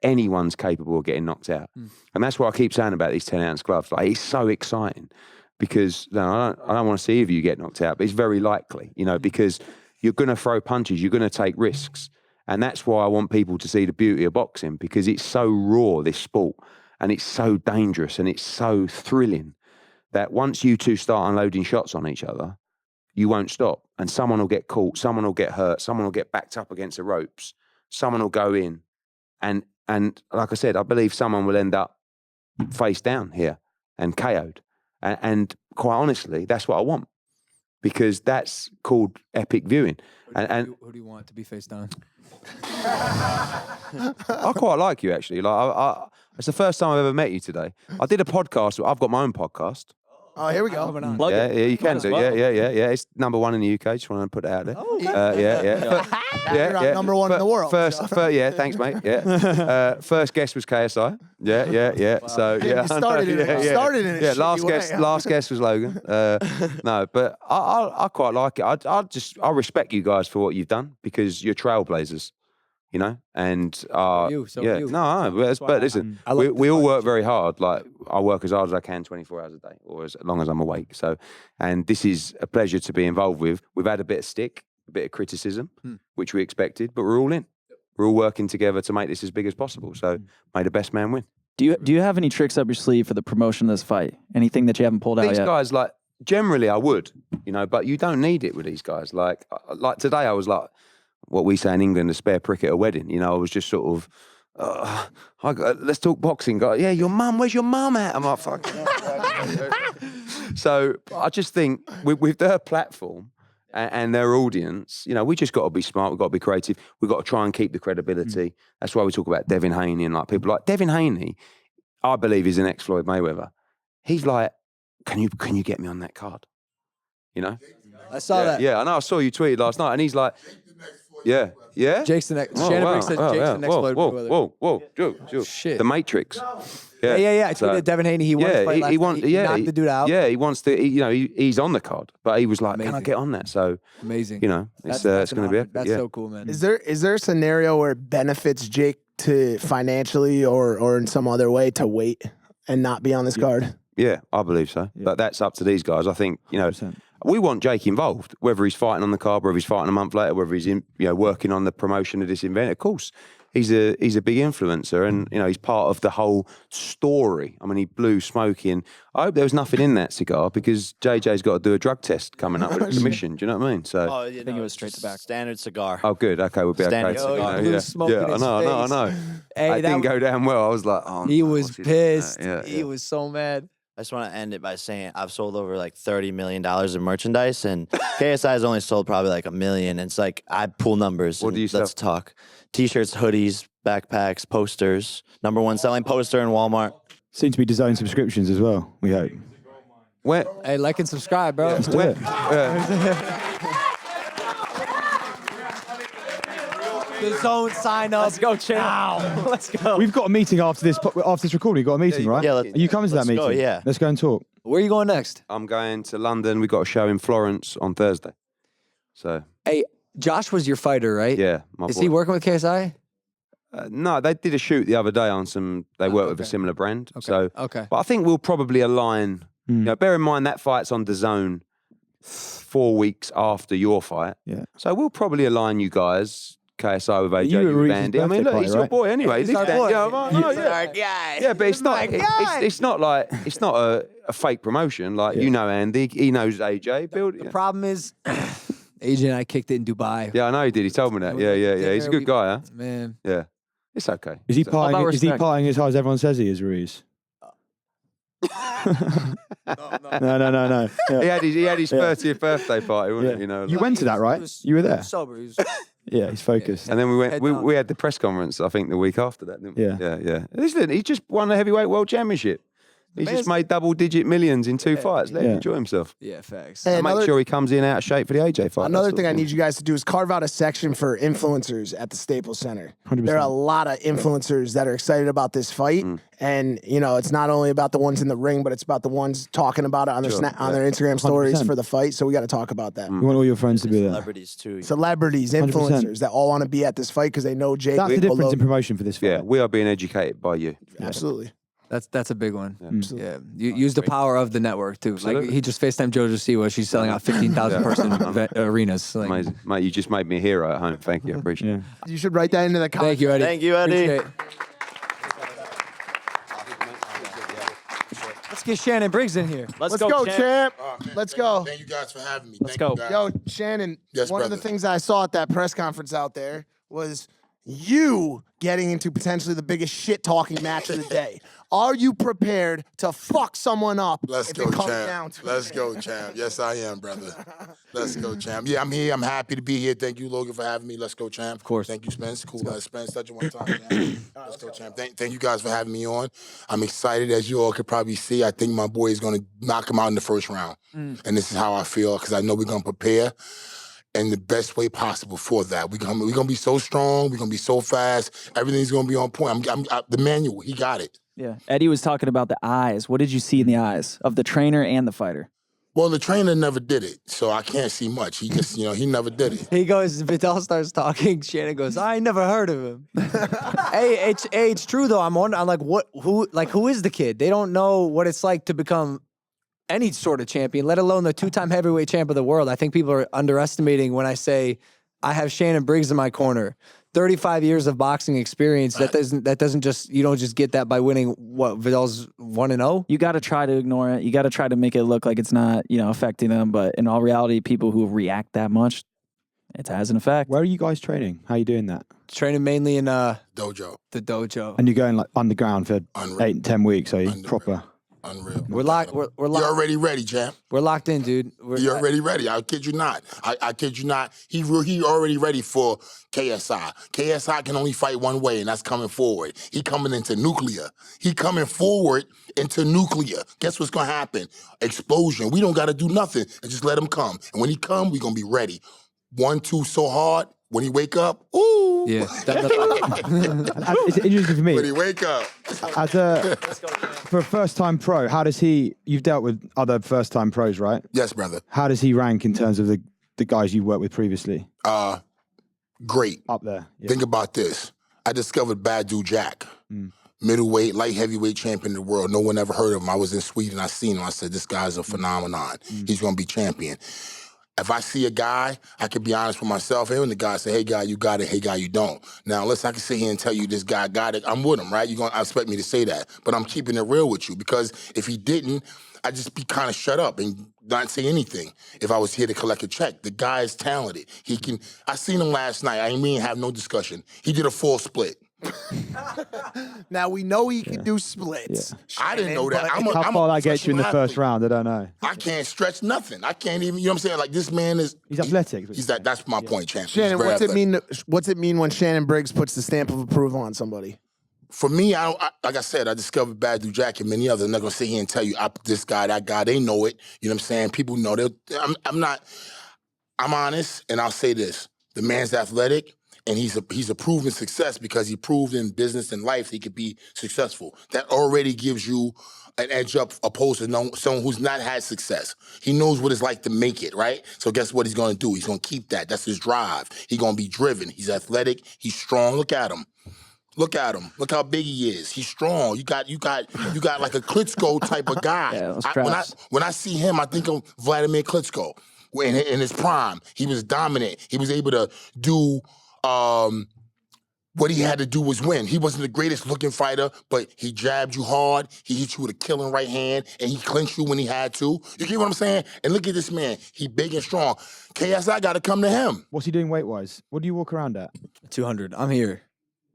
Speaker 1: anyone's capable of getting knocked out. And that's what I keep saying about these 10-ounce gloves. Like, it's so exciting because I don't want to see if you get knocked out, but it's very likely, you know, because you're going to throw punches, you're going to take risks. And that's why I want people to see the beauty of boxing, because it's so raw, this sport, and it's so dangerous and it's so thrilling that once you two start unloading shots on each other, you won't stop. And someone will get caught, someone will get hurt, someone will get backed up against the ropes, someone will go in. And like I said, I believe someone will end up face down here and KO'd. And quite honestly, that's what I want, because that's called epic viewing.
Speaker 2: Who do you want to be face down?
Speaker 1: I quite like you, actually. Like, it's the first time I've ever met you today. I did a podcast. I've got my own podcast.
Speaker 4: Oh, here we go.
Speaker 3: Plug
Speaker 1: Yeah,
Speaker 3: it.
Speaker 1: yeah, you can
Speaker 3: as
Speaker 1: do.
Speaker 3: well.
Speaker 1: Yeah. It's number 1 in the UK. Just want to put it out there.
Speaker 4: You're not number one in the world.
Speaker 1: First, yeah, thanks, mate. Yeah. First guest was KSI. Yeah. So yeah,
Speaker 4: you started in it. You started in it.
Speaker 1: Yeah,
Speaker 4: shitty way.
Speaker 1: last guest was Logan. No, but I quite like it. I respect you guys for what you've done because you're trailblazers. You know, and
Speaker 2: you.
Speaker 1: but listen, we all work very hard. Like I work as hard as I can, 24 hours a day, or as long as I'm awake. So, and this is a pleasure to be involved with. We've had a bit of stick, a bit of criticism, which we expected, but we're all in. We're all working together to make this as big as possible. So, may the best man win.
Speaker 3: Do you have any tricks up your sleeve for the promotion of this fight? Anything that you haven't pulled out
Speaker 1: These
Speaker 3: yet?
Speaker 1: guys, like generally, I would, but you don't need it with these guys. Like today, I was like, what we say in England, a spare prick at a wedding. I was just sort of, let's talk boxing. Yeah, your mum, where's your mum at? I'm like, fuck. So I just think with their platform and their audience, we just got to be smart. We've got to be creative. We've got to try and keep the credibility. That's why we talk about Devin Haney and like people like Devin Haney, I believe is an ex-Floyd Mayweather. He's like, can you get me on that card?
Speaker 2: I saw that.
Speaker 1: Yeah, I know. I saw you tweeted last night, and he's like, yeah.
Speaker 2: Jake's the next. Shannon Briggs said Jake's the next Floyd Mayweather.
Speaker 1: Whoa, Joe.
Speaker 2: Shit.
Speaker 1: The Matrix.
Speaker 2: Yeah. I tweeted Devin Haney. He won his fight last night. He knocked the dude out.
Speaker 1: Yeah, he wants to. He's on the card, but he was like, "Can I get on that?" So
Speaker 2: amazing.
Speaker 1: It's going to be epic.
Speaker 2: That's so cool, man.
Speaker 4: Is there a scenario where it benefits Jake to financially or in some other way to wait and not be on this card?
Speaker 1: Yeah, I believe so. But that's up to these guys. I think we want Jake involved, whether he's fighting on the card, whether he's fighting a month later, whether he's working on the promotion of this event. Of course, he's a big influencer, and he's part of the whole story. I mean, he blew Smokey, and I hope there was nothing in that cigar because JJ's got to do a drug test coming up with the commission. Do you know what I mean? So
Speaker 6: I think it was straight to back. Standard cigar.
Speaker 1: Oh, good. Okay, we'll be
Speaker 6: Standard
Speaker 1: okay.
Speaker 6: cigar.
Speaker 2: Blew smoke in his
Speaker 1: I know.
Speaker 2: Hey,
Speaker 1: It didn't go down well. I was like, oh,
Speaker 2: he
Speaker 1: no,
Speaker 2: was
Speaker 1: what's he doing?
Speaker 2: pissed.
Speaker 1: Yeah.
Speaker 2: He was so mad.
Speaker 6: I just want to end it by saying I've sold over like $30 million in merchandise, and KSI has only sold probably like $1 million. And it's like I pull numbers.
Speaker 1: What do you sell?
Speaker 6: Let's talk. T-shirts, hoodies, backpacks, posters. #1 selling poster in Walmart.
Speaker 5: Seem to be DAZN subscriptions as well, we hope.
Speaker 1: Where?
Speaker 2: Hey, like and subscribe, bro.
Speaker 1: Where?
Speaker 2: The zone sign up.
Speaker 3: Let's go, champ. Let's go.
Speaker 5: We've got a meeting after this recording. We've got a meeting, right?
Speaker 6: Yeah,
Speaker 5: Are you coming to that
Speaker 6: let's go,
Speaker 5: meeting?
Speaker 6: yeah.
Speaker 5: Let's go and talk.
Speaker 2: Where are you going next?
Speaker 1: I'm going to London. We got a show in Florence on Thursday. So
Speaker 2: Hey, Josh was your fighter, right?
Speaker 1: yeah, my
Speaker 2: Is
Speaker 1: boy.
Speaker 2: he working with KSI?
Speaker 1: No, they did a shoot the other day on some. They work with a similar brand. So,
Speaker 2: Okay.
Speaker 1: but I think we'll probably align. Bear in mind that fight's on DAZN 4 weeks after your fight.
Speaker 5: Yeah.
Speaker 1: So we'll probably align you guys. KSI with AJ,
Speaker 5: You were
Speaker 1: you
Speaker 5: Reese's
Speaker 1: Bandy. I mean,
Speaker 5: birthday
Speaker 1: look, he's
Speaker 5: party,
Speaker 1: your
Speaker 5: right?
Speaker 1: boy anyway.
Speaker 2: He's
Speaker 1: He's
Speaker 2: our
Speaker 1: that-
Speaker 2: boy.
Speaker 1: yeah, yeah.
Speaker 6: guy.
Speaker 1: Yeah, but it's not. It's not like it's not a fake promotion. Like Andy, he knows AJ.
Speaker 2: The problem is, AJ and I kicked it in Dubai.
Speaker 1: Yeah, I know he did. He told me that. Yeah. He's a good guy, huh?
Speaker 2: Man.
Speaker 1: Yeah, it's okay.
Speaker 5: Is he
Speaker 3: about
Speaker 5: partying? Is he
Speaker 3: respect?
Speaker 5: partying as hard as everyone says he is, Ruiz? No. Yeah.
Speaker 1: He had his 30th birthday party, wasn't it?
Speaker 5: You went to that, right? You were there.
Speaker 2: Sober. He was,
Speaker 5: Yeah, he's focused.
Speaker 1: And then we went.
Speaker 2: Head
Speaker 1: We,
Speaker 2: down.
Speaker 1: we had the press conference. I think the week after that. Didn't we?
Speaker 5: Yeah.
Speaker 1: Yeah. Listen, he just won the heavyweight world championship. He just made double-digit millions in 2 fights. Let him enjoy himself.
Speaker 2: yeah, facts.
Speaker 4: Hey,
Speaker 1: And make sure he comes in out of shape for the AJ fight.
Speaker 4: Another
Speaker 1: That's
Speaker 4: thing I
Speaker 1: all.
Speaker 4: need you guys to do is carve out a section for influencers at the Staples Center.
Speaker 5: 100%.
Speaker 4: There are a lot of influencers that are excited about this fight, and it's not only about the ones in the ring, but it's about the ones talking about it on their on their Instagram stories
Speaker 5: 100%.
Speaker 4: for the fight. So we got to talk about that.
Speaker 5: You want all your friends to be there.
Speaker 6: Celebrities too.
Speaker 4: Celebrities,
Speaker 5: 100%.
Speaker 4: influencers that all want to be at this fight because they know Jake.
Speaker 5: That's the
Speaker 4: will
Speaker 5: difference
Speaker 4: load-
Speaker 5: in promotion for this fight.
Speaker 1: Yeah, we are being educated by you.
Speaker 4: Absolutely.
Speaker 2: That's a big one.
Speaker 4: Absolutely.
Speaker 2: Yeah, you use the power of the network too. Like
Speaker 1: Absolutely.
Speaker 2: he just FaceTimed Jojo Siwa. She's selling out 15,000 person arenas. Like,
Speaker 1: Amazing, mate. You just made me a hero at home. Thank you. I appreciate it.
Speaker 4: You should write that into the comments.
Speaker 2: thank you, Eddie.
Speaker 6: Thank you, Eddie.
Speaker 2: Appreciate it. Let's get Shannon Briggs in here.
Speaker 6: Let's
Speaker 4: Let's go, champ.
Speaker 8: Man,
Speaker 4: Let's
Speaker 8: thank
Speaker 4: go.
Speaker 8: you- Thank you guys for having me.
Speaker 3: Let's
Speaker 8: Thank
Speaker 3: go.
Speaker 8: you guys.
Speaker 4: Yo, Shannon,
Speaker 8: Yes,
Speaker 4: one of the
Speaker 8: brother.
Speaker 4: things I saw at that press conference out there was you getting into potentially the biggest shit talking match of the day. Are you prepared to fuck someone up
Speaker 8: Let's
Speaker 4: if
Speaker 8: go,
Speaker 4: it comes
Speaker 8: champ.
Speaker 4: down to
Speaker 8: Let's
Speaker 4: it?
Speaker 8: go, champ. Yes, I am, brother. Let's go, champ. Yeah, I'm here. I'm happy to be here. Thank you, Logan, for having me. Let's go, champ. Of
Speaker 2: course.
Speaker 8: Thank you, Spence. Cool. Spence, touch it one time, champ. Let's go, champ. Thank you guys for having me on. I'm excited, as you all could probably see. I think my boy is going to knock him out in the first round. And this is how I feel, because I know we're going to prepare in the best way possible for that. We're gonna be so strong. We're gonna be so fast. Everything's gonna be on point. The manual, he got it.
Speaker 3: Yeah. Eddie was talking about the eyes. What did you see in the eyes of the trainer and the fighter?
Speaker 8: Well, the trainer never did it, so I can't see much. He just, he never did it.
Speaker 2: He goes, Vidal starts talking. Shannon goes, I ain't never heard of him. hey, it's true though. I'm like, who is the kid? They don't know what it's like to become any sort of champion, let alone the 2-time heavyweight champ of the world. I think people are underestimating when I say I have Shannon Briggs in my corner. 35 years of boxing experience. That doesn't just, you don't just get that by winning what Vidal's 1-0.
Speaker 3: You got to try to ignore it. You got to try to make it look like it's not, affecting them. But in all reality, people who react that much, it has an effect.
Speaker 5: Where are you guys training? How are you doing that?
Speaker 2: Training mainly in
Speaker 8: Dojo.
Speaker 2: the dojo.
Speaker 5: And you're going like underground for
Speaker 8: Unreal.
Speaker 5: 8-10 weeks, are you?
Speaker 8: Unreal.
Speaker 5: Proper.
Speaker 8: Unreal.
Speaker 2: We're locked. We're
Speaker 8: You're
Speaker 2: locked.
Speaker 8: already ready, champ.
Speaker 2: We're locked in, dude.
Speaker 8: You're already ready. I kid you not. I kid you not. He already ready for KSI. KSI can only fight one way, and that's coming forward. He coming into nuclear. He coming forward into nuclear. Guess what's gonna happen? Explosion. We don't gotta do nothing and just let him come. And when he come, we gonna be ready. 1-2 so hard. When he wake up, ooh.
Speaker 2: Yeah.
Speaker 5: It's interesting for me.
Speaker 8: When he wake up.
Speaker 5: For a first-time pro, how does you've dealt with other first-time pros, right?
Speaker 8: Yes, brother.
Speaker 5: How does he rank in terms of the guys you worked with previously?
Speaker 8: Great.
Speaker 5: Up there. Yeah.
Speaker 8: Think about this. I discovered Badu Jack. Middleweight, light heavyweight champion of the world. No one ever heard of him. I was in Sweden. I seen him. I said, this guy's a phenomenon. He's going to be champion. If I see a guy, I can be honest with myself. And the guy say, hey, guy, you got it. Hey, guy, you don't. Now, unless I can sit here and tell you this guy got it, I'm with him, right? You're going to expect me to say that. But I'm keeping it real with you, because if he didn't, I'd just be kind of shut up and not say anything if I was here to collect a check. The guy is talented. I seen him last night. I didn't even have no discussion. He did a full split.
Speaker 4: Now, we know he can do splits.
Speaker 8: I didn't know that.
Speaker 5: How far that gets you in the first round, I don't know.
Speaker 8: I can't stretch nothing. I can't even, you know what I'm saying? Like, this man is...
Speaker 5: He's athletic.
Speaker 8: That's my point, champ.
Speaker 4: Shannon, what's it mean when Shannon Briggs puts the stamp of approval on somebody?
Speaker 8: For me, like I said, I discovered Badu Jack and many others. I'm not going to sit here and tell you, this guy, that guy, they know it. You know what I'm saying? People know. I'm honest, and I'll say this. The man's athletic, and he's a proven success because he proved in business and life he could be successful. That already gives you an edge up opposed to someone who's not had success. He knows what it's like to make it, right? So guess what he's going to do? He's going to keep that. That's his drive. He's going to be driven. He's athletic. He's strong. Look at him. Look at him. Look how big he is. He's strong. You got like a Klitschko type of guy.
Speaker 3: Yeah,
Speaker 8: when I see him, I think of Vladimir Klitschko. In his prime, he was dominant. He was able to do what he had to do was win. He wasn't the greatest looking fighter, but he jabbed you hard. He hit you with a killing right hand, and he clinched you when he had to. You get what I'm saying? And look at this man. He big and strong. KSI got to come to him.
Speaker 5: What's he doing weight-wise? What do you walk around at?
Speaker 2: 200. I'm here.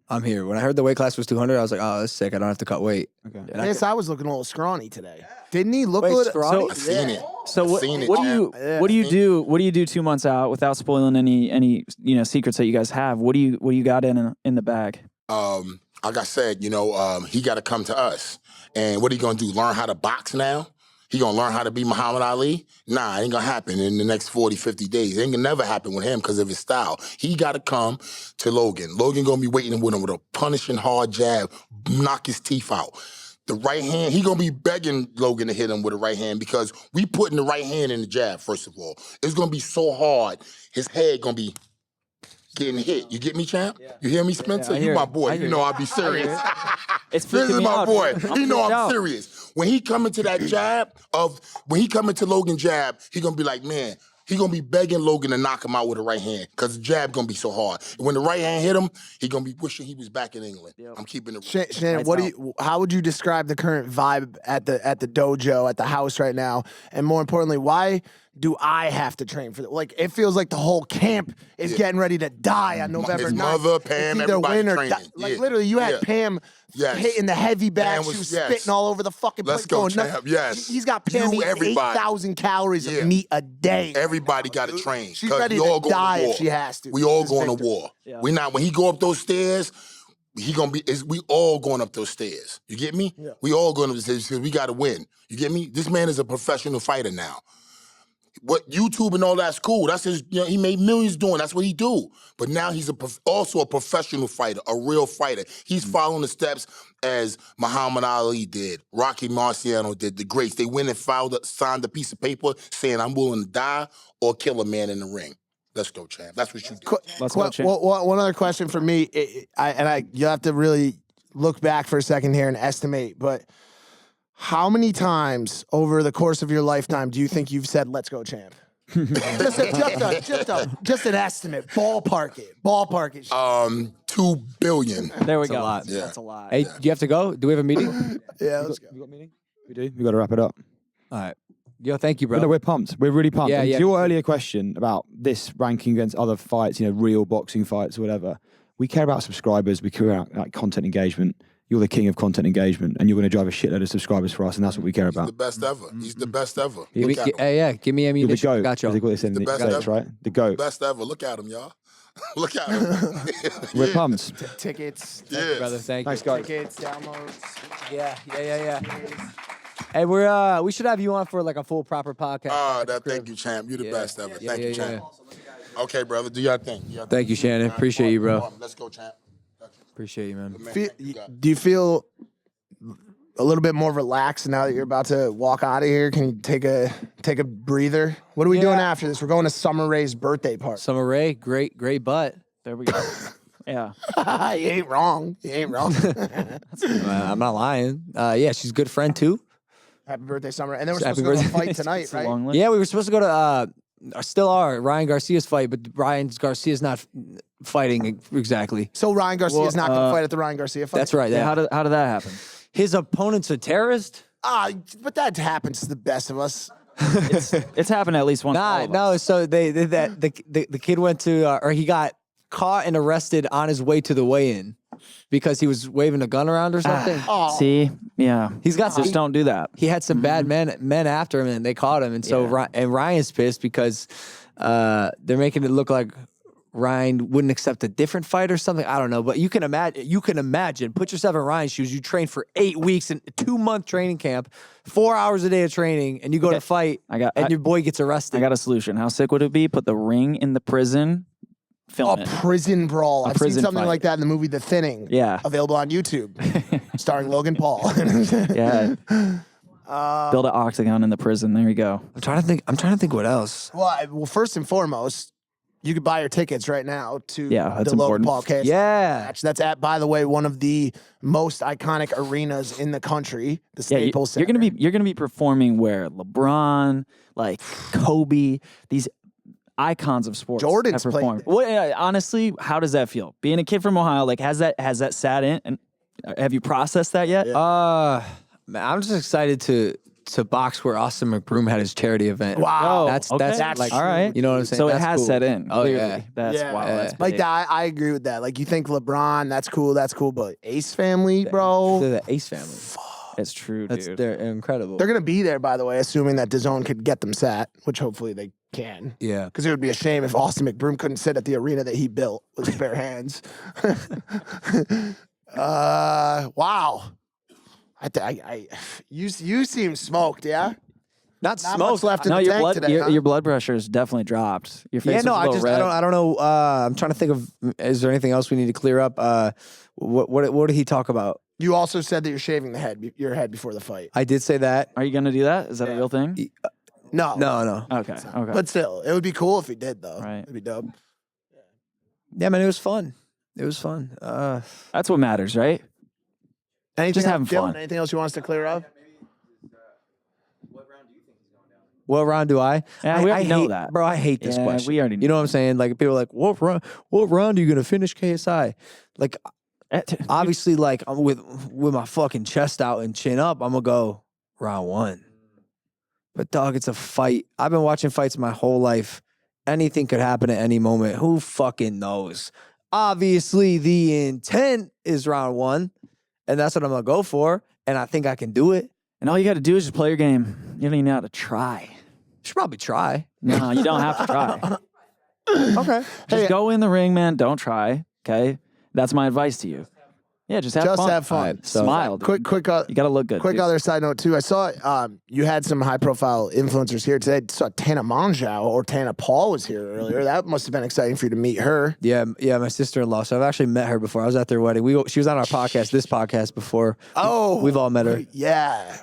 Speaker 2: When I heard the weight class was 200, I was like, oh, that's sick. I don't have to cut weight.
Speaker 5: Okay.
Speaker 4: KSI was looking a little scrawny today. Didn't he look
Speaker 2: Wait,
Speaker 4: a little
Speaker 2: scrawny?
Speaker 8: I seen it.
Speaker 3: So
Speaker 8: I
Speaker 3: what
Speaker 8: seen it,
Speaker 3: do
Speaker 8: champ.
Speaker 3: you do? What do you do 2 months out without spoiling any secrets that you guys have? What do you got in the bag?
Speaker 8: Like I said, he got to come to us. And what are you going to do? Learn how to box now? He going to learn how to be Muhammad Ali? Nah, it ain't going to happen in the next 40, 50 days. It ain't going to never happen with him because of his style. He got to come to Logan. Logan going to be waiting with him with a punishing hard jab, knock his teeth out. The right hand, he going to be begging Logan to hit him with a right hand because we putting the right hand in the jab, first of all. It's going to be so hard. His head going to be getting hit. You get me, champ? Yeah. You hear me, Spencer?
Speaker 3: Yeah,
Speaker 8: you my boy. You know I'll be serious.
Speaker 3: It's
Speaker 8: this is my boy. He know I'm
Speaker 3: serious.
Speaker 8: serious. When he come into that jab when he come into Logan jab, he gonna be like, man, he gonna be begging Logan to knock him out with the right hand because the jab gonna be so hard. And when the right hand hit him, he gonna be wishing he was back in England. Yep. I'm keeping it.
Speaker 4: Shannon, how would you describe the current vibe at the dojo, at the house right now? And more importantly, why do I have to train for that? Like, it feels like the whole camp is getting ready to die on November 9th.
Speaker 8: His mother, Pam,
Speaker 4: it's either
Speaker 8: everybody
Speaker 4: win or
Speaker 8: training.
Speaker 4: die. Like, literally, you had Pam hitting the heavy back. She was spitting all over the fucking
Speaker 8: Let's
Speaker 4: plate.
Speaker 8: go, champ. Yes.
Speaker 4: He's got Pam eating 8,000 calories of meat a day.
Speaker 8: Everybody got to train.
Speaker 4: She's ready to die if she has to.
Speaker 8: We all going to war.
Speaker 3: Yeah.
Speaker 8: We not, when he go up those stairs, he gonna be. We all going up those stairs. You get me?
Speaker 4: Yeah.
Speaker 8: We all going up the stairs because we got to win. You get me? This man is a professional fighter now. What YouTube and all that's cool. That's his. You know, he made millions doing. That's what he do. But now he's also a professional fighter, a real fighter. He's following the steps as Muhammad Ali did, Rocky Marciano did, the greats. They went and signed a piece of paper saying, "I'm willing to die or kill a man in the ring." Let's go, champ. That's what you do.
Speaker 3: Let's go, champ.
Speaker 4: One other question for me, you have to really look back for a second here and estimate, but how many times over the course of your lifetime do you think you've said, "Let's go, champ"? just an estimate. Ballpark it.
Speaker 8: 2 billion.
Speaker 3: There we
Speaker 2: That's
Speaker 3: go.
Speaker 2: a lot.
Speaker 8: Yeah.
Speaker 3: That's a lot.
Speaker 2: Hey, do you have to go? Do we have a meeting?
Speaker 4: Yeah, let's go.
Speaker 5: You got a meeting? We do. We got to wrap it up.
Speaker 2: All right. Yo, thank you, bro.
Speaker 5: No, we're pumped. We're really pumped.
Speaker 2: Yeah,
Speaker 5: And
Speaker 2: yeah.
Speaker 5: to your earlier question about this ranking against other fights, you know, real boxing fights or whatever, we care about subscribers. We care about like content engagement. You're the king of content engagement, and you're going to drive a shitload of subscribers for us, and that's what we care
Speaker 8: He's the
Speaker 5: about.
Speaker 8: best ever. He's the best ever.
Speaker 2: Yeah,
Speaker 8: Look at him.
Speaker 2: yeah, give me
Speaker 5: You're the
Speaker 2: ammunition.
Speaker 5: GOAT.
Speaker 2: Got
Speaker 5: I
Speaker 2: you.
Speaker 5: think what they said in
Speaker 8: The
Speaker 5: the
Speaker 8: best
Speaker 5: States,
Speaker 8: ever.
Speaker 5: right? The GOAT.
Speaker 8: Best ever. Look at him, y'all. Look at him.
Speaker 5: We're pumped.
Speaker 4: Tickets.
Speaker 8: Yes.
Speaker 2: Brother, thank
Speaker 5: Thanks,
Speaker 2: you.
Speaker 5: guys.
Speaker 4: Tickets, downloads.
Speaker 2: Yeah. Hey, we should have you on for like a full proper podcast.
Speaker 8: Thank you, champ. You're the
Speaker 2: Yeah.
Speaker 8: best ever.
Speaker 2: Yeah,
Speaker 8: Thank you,
Speaker 2: yeah,
Speaker 8: champ. Okay, brother. Do your thing.
Speaker 2: Thank you, Shannon. Appreciate you, bro.
Speaker 8: Let's go, champ.
Speaker 2: Appreciate you, man.
Speaker 4: Do you feel a little bit more relaxed now that you're about to walk out of here? Can you take a breather? What are we doing after this? We're going to Summer Ray's birthday party.
Speaker 2: Summer Rae, great butt.
Speaker 3: There we go. Yeah.
Speaker 4: You ain't wrong.
Speaker 2: I'm not lying. Yeah, she's a good friend too.
Speaker 4: Happy birthday, Summer. And then we're
Speaker 2: Happy
Speaker 4: supposed to go to a
Speaker 2: birthday.
Speaker 4: fight tonight,
Speaker 3: It's a
Speaker 4: right?
Speaker 3: long list.
Speaker 2: Yeah, we were supposed to go to still are Ryan Garcia's fight, but Ryan Garcia's not fighting exactly.
Speaker 4: So Ryan Garcia's not going to fight at the Ryan Garcia fight?
Speaker 2: That's right.
Speaker 3: Yeah,
Speaker 2: Yeah.
Speaker 3: how did that happen?
Speaker 2: His opponent's a terrorist?
Speaker 4: But that happens to the best of us.
Speaker 3: It's happened at least once. for all of us.
Speaker 2: So the kid went to or he got caught and arrested on his way to the weigh-in because he was waving a gun around or something.
Speaker 3: See, yeah,
Speaker 2: He's got
Speaker 3: just don't do that.
Speaker 2: He had some bad men after him, and they caught him. And so Ryan's pissed because they're making it look like Ryan wouldn't accept a different fight or something. I don't know, but you can imagine. Put yourself in Ryan's shoes. You train for 8 weeks in a 2-month training camp, 4 hours a day of training, and you go to fight, and your boy gets arrested.
Speaker 3: I got a solution. How sick would it be? Put the ring in the prison. Film it.
Speaker 4: Prison brawl. I've seen
Speaker 3: prison
Speaker 4: something
Speaker 3: fight.
Speaker 4: like that in the movie The Thinning.
Speaker 3: Yeah.
Speaker 4: Available on YouTube, starring Logan Paul.
Speaker 3: Yeah. Build an octagon in the prison. There you go.
Speaker 2: I'm trying to think what else.
Speaker 4: Well, first and foremost, you could buy your tickets right now to
Speaker 3: that's
Speaker 4: the Logan
Speaker 3: important.
Speaker 4: Paul KSI match. That's at, by the way, one of the most iconic arenas in the country, the Staples Center.
Speaker 3: You're gonna be performing where LeBron, like Kobe, these icons of sports
Speaker 4: Jordan's
Speaker 3: have performed.
Speaker 4: played
Speaker 3: Honestly, how does that feel? Being a kid from Ohio, like has that sat in? And have you processed that yet?
Speaker 2: Man, I'm just excited to box where Austin McBroom had his charity event.
Speaker 4: Wow.
Speaker 2: That's like
Speaker 3: all right.
Speaker 2: You know what I'm saying?
Speaker 3: So
Speaker 2: That's
Speaker 3: it has
Speaker 2: cool.
Speaker 3: set in.
Speaker 2: Oh
Speaker 3: clearly.
Speaker 2: yeah.
Speaker 3: That's
Speaker 4: Yeah.
Speaker 3: wow. That's
Speaker 4: like
Speaker 3: big.
Speaker 4: that. I agree with that. Like, you think LeBron, that's cool, but Ace family, bro.
Speaker 2: They're the Ace family.
Speaker 3: It's true, dude.
Speaker 2: They're incredible.
Speaker 4: They're going to be there, by the way, assuming that DAZN could get them sat, which hopefully they can.
Speaker 2: Yeah.
Speaker 4: Because it would be a shame if Austin McBroom couldn't sit at the arena that he built with his bare hands. Wow. You seem smoked, yeah?
Speaker 2: Not
Speaker 4: Not
Speaker 2: smoke.
Speaker 4: much left in
Speaker 3: No,
Speaker 4: the
Speaker 3: your
Speaker 4: tank
Speaker 3: blood
Speaker 4: today, huh?
Speaker 3: your blood pressure has definitely dropped. Your face
Speaker 2: Yeah,
Speaker 3: was
Speaker 2: no,
Speaker 3: a little red.
Speaker 2: I don't know. I'm trying to think of. Is there anything else we need to clear up? What did he talk about?
Speaker 4: You also said that you're shaving your head before the fight.
Speaker 2: I did say that.
Speaker 3: Are you gonna do that? Is that a real thing?
Speaker 4: No.
Speaker 2: No.
Speaker 3: Okay. Okay.
Speaker 4: But still, it would be cool if he did, though.
Speaker 3: Right.
Speaker 4: It'd be dope.
Speaker 2: Yeah, man, it was fun. It was fun.
Speaker 3: That's what matters, right?
Speaker 4: Anything
Speaker 3: Just
Speaker 4: else,
Speaker 3: having
Speaker 4: Dylan,
Speaker 3: fun.
Speaker 4: Anything else you want us to clear up?
Speaker 2: What round do I?
Speaker 3: Yeah, we already know
Speaker 2: hate,
Speaker 3: that.
Speaker 2: bro. I hate this
Speaker 3: Yeah,
Speaker 2: question.
Speaker 3: we already
Speaker 2: You know what I'm saying? Like people are like, what round are you gonna finish KSI? Like obviously, like I'm with my fucking chest out and chin up, I'm gonna go round 1. But dog, it's a fight. I've been watching fights my whole life. Anything could happen at any moment. Who fucking knows? Obviously, the intent is round 1, and that's what I'm gonna go for. And I think I can do it.
Speaker 3: And all you got to do is just play your game. You don't even know how to try.
Speaker 2: Should probably try.
Speaker 3: No, you don't have to try.
Speaker 2: Okay.
Speaker 3: Just go in the ring, man. Don't try. Okay, that's my advice to you. Yeah, just have fun.
Speaker 4: Have fun.
Speaker 2: Right, so
Speaker 3: Smile. Dude.
Speaker 4: Quick.
Speaker 3: You got to look good.
Speaker 4: Quick
Speaker 3: dude.
Speaker 4: other side note too. I saw you had some high profile influencers here today. I saw Tana Mongeau or Tana Paul was here earlier. That must have been exciting for you to meet her.
Speaker 2: Yeah, my sister-in-law. So I've actually met her before. I was at their wedding. She was on our podcast, this podcast before.
Speaker 4: Oh,
Speaker 2: we've all met her.
Speaker 4: Yeah.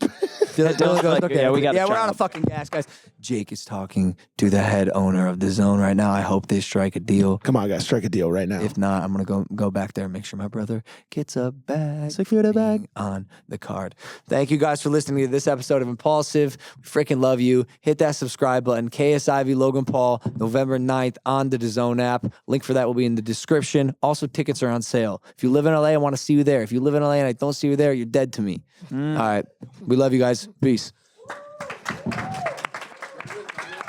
Speaker 2: Dylan goes, okay,
Speaker 3: we got.
Speaker 2: yeah, we're on a fucking gas, guys. Jake is talking to the head owner of DAZN right now. I hope they strike a deal.
Speaker 4: Come on, guys, strike a deal right now.
Speaker 2: If not, I'm gonna go back there and make sure my brother gets a bag.
Speaker 3: Secure the bag
Speaker 2: on the card. Thank you guys for listening to this episode of Impaulsive. We freaking love you. Hit that subscribe button. KSIV Logan Paul, November 9th on the DAZN app. Link for that will be in the description. Also, tickets are on sale. If you live in LA, I want to see you there. If you live in LA and I don't see you there, you're dead to me. All right. We love you guys. Peace.